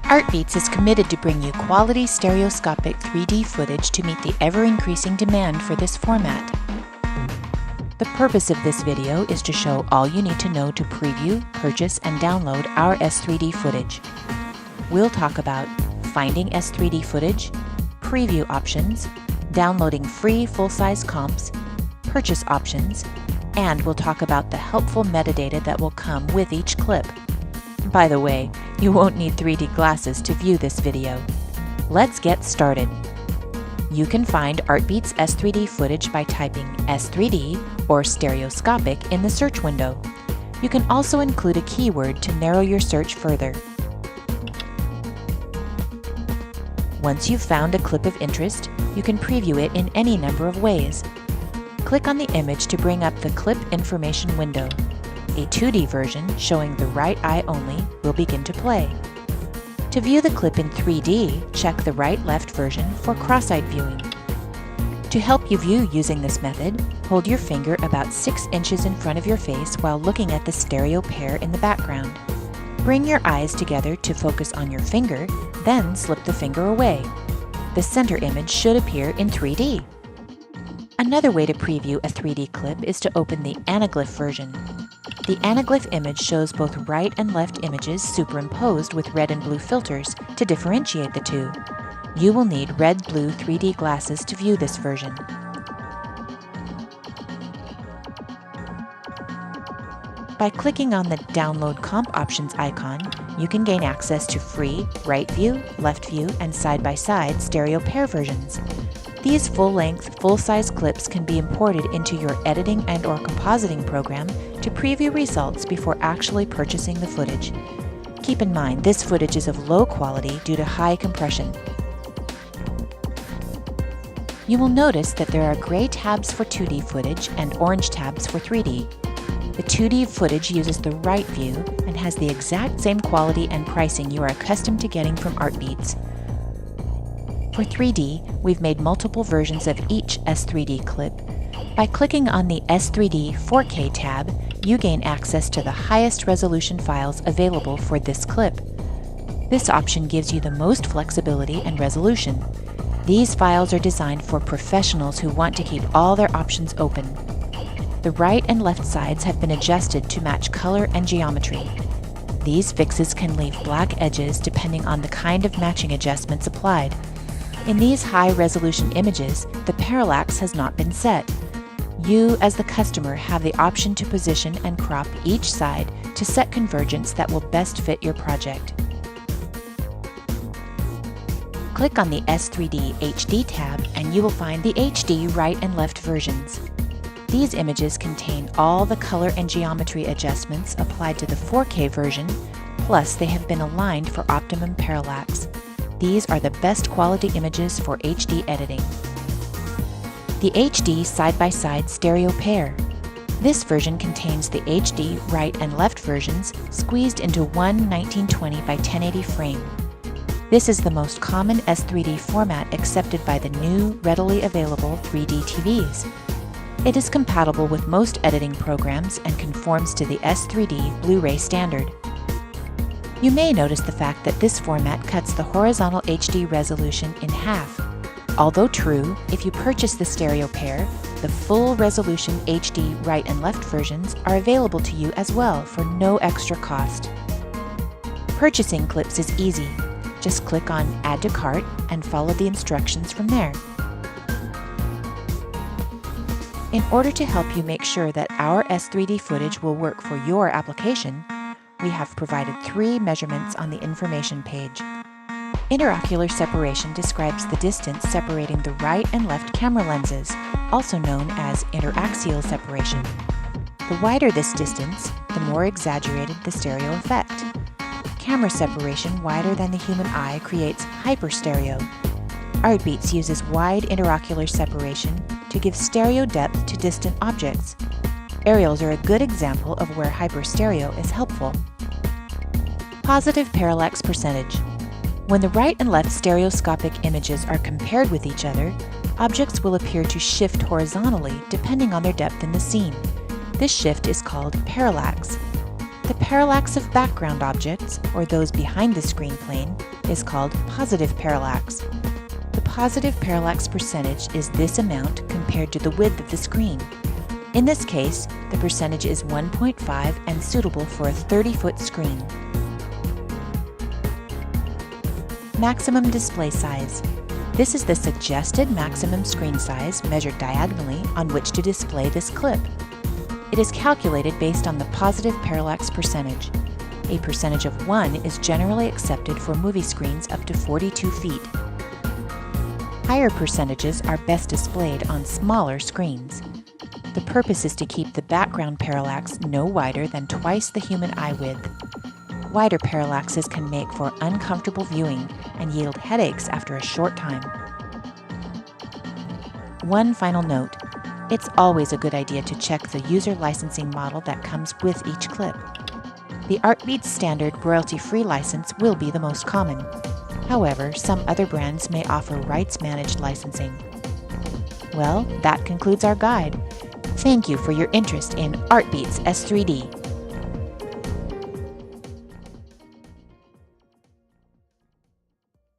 Artbeats is committed to bring you quality stereoscopic 3D footage to meet the ever-increasing demand for this format. The purpose of this video is to show all you need to know to preview, purchase, and download our S3D footage. We'll talk about finding S3D footage, preview options, downloading free full-size comps, purchase options, and we'll talk about the helpful metadata that will come with each clip. By the way, you won't need 3D glasses to view this video. Let's get started. You can find Artbeats S3D footage by typing S3D or stereoscopic in the search window. You can also include a keyword to narrow your search further. Once you've found a clip of interest, you can preview it in any number of ways. Click on the image to bring up the clip information window. A 2D version showing the right eye only will begin to play. To view the clip in 3D, check the right-left version for cross-eyed viewing. To help you view using this method, hold your finger about 6 inches in front of your face while looking at the stereo pair in the background. Bring your eyes together to focus on your finger, then slip the finger away. The center image should appear in 3D. Another way to preview a 3D clip is to open the Anaglyph version. The Anaglyph image shows both right and left images superimposed with red and blue filters to differentiate the two. You will need red-blue 3D glasses to view this version. By clicking on the Download Comp Options icon, you can gain access to free right view, left view, and side-by-side stereo pair versions. These full-length, full-size clips can be imported into your editing and/or compositing program to preview results before actually purchasing the footage. Keep in mind, this footage is of low quality due to high compression. You will notice that there are gray tabs for 2D footage and orange tabs for 3D. The 2D footage uses the right view and has the exact same quality and pricing you are accustomed to getting from Artbeats. For 3D, we've made multiple versions of each S3D clip. By clicking on the S3D 4K tab, you gain access to the highest resolution files available for this clip. This option gives you the most flexibility and resolution. These files are designed for professionals who want to keep all their options open. The right and left sides have been adjusted to match color and geometry. These fixes can leave black edges depending on the kind of matching adjustments applied. In these high-resolution images, the parallax has not been set. You, as the customer, have the option to position and crop each side to set convergence that will best fit your project. Click on the S3D HD tab and you will find the HD right and left versions. These images contain all the color and geometry adjustments applied to the 4K version, plus they have been aligned for optimum parallax. These are the best quality images for HD editing. The HD side-by-side stereo pair. This version contains the HD right and left versions squeezed into one 1920 by 1080 frame. This is the most common S3D format accepted by the new, readily available 3D TVs. It is compatible with most editing programs and conforms to the S3D Blu-ray standard. You may notice the fact that this format cuts the horizontal HD resolution in half. Although true, if you purchase the stereo pair, the full resolution HD right and left versions are available to you as well for no extra cost. Purchasing clips is easy. Just click on Add to Cart and follow the instructions from there. In order to help you make sure that our S3D footage will work for your application, we have provided 3 measurements on the information page. Interocular separation describes the distance separating the right and left camera lenses, also known as interaxial separation. The wider this distance, the more exaggerated the stereo effect. Camera separation wider than the human eye creates hyperstereo. Artbeats uses wide interocular separation to give stereo depth to distant objects. Aerials are a good example of where hyperstereo is helpful. Positive parallax percentage. When the right and left stereoscopic images are compared with each other, objects will appear to shift horizontally depending on their depth in the scene. This shift is called parallax. The parallax of background objects, or those behind the screen plane, is called positive parallax. The positive parallax percentage is this amount compared to the width of the screen. In this case, the percentage is 1.5 and suitable for a 30-foot screen. Maximum display size. This is the suggested maximum screen size measured diagonally on which to display this clip. It is calculated based on the positive parallax percentage. A percentage of 1 is generally accepted for movie screens up to 42 feet. Higher percentages are best displayed on smaller screens. The purpose is to keep the background parallax no wider than twice the human eye width. Wider parallaxes can make for uncomfortable viewing and yield headaches after a short time. One final note. It's always a good idea to check the user licensing model that comes with each clip. The Artbeats standard royalty-free license will be the most common. However, some other brands may offer rights-managed licensing. Well, that concludes our guide. Thank you for your interest in Artbeats S3D.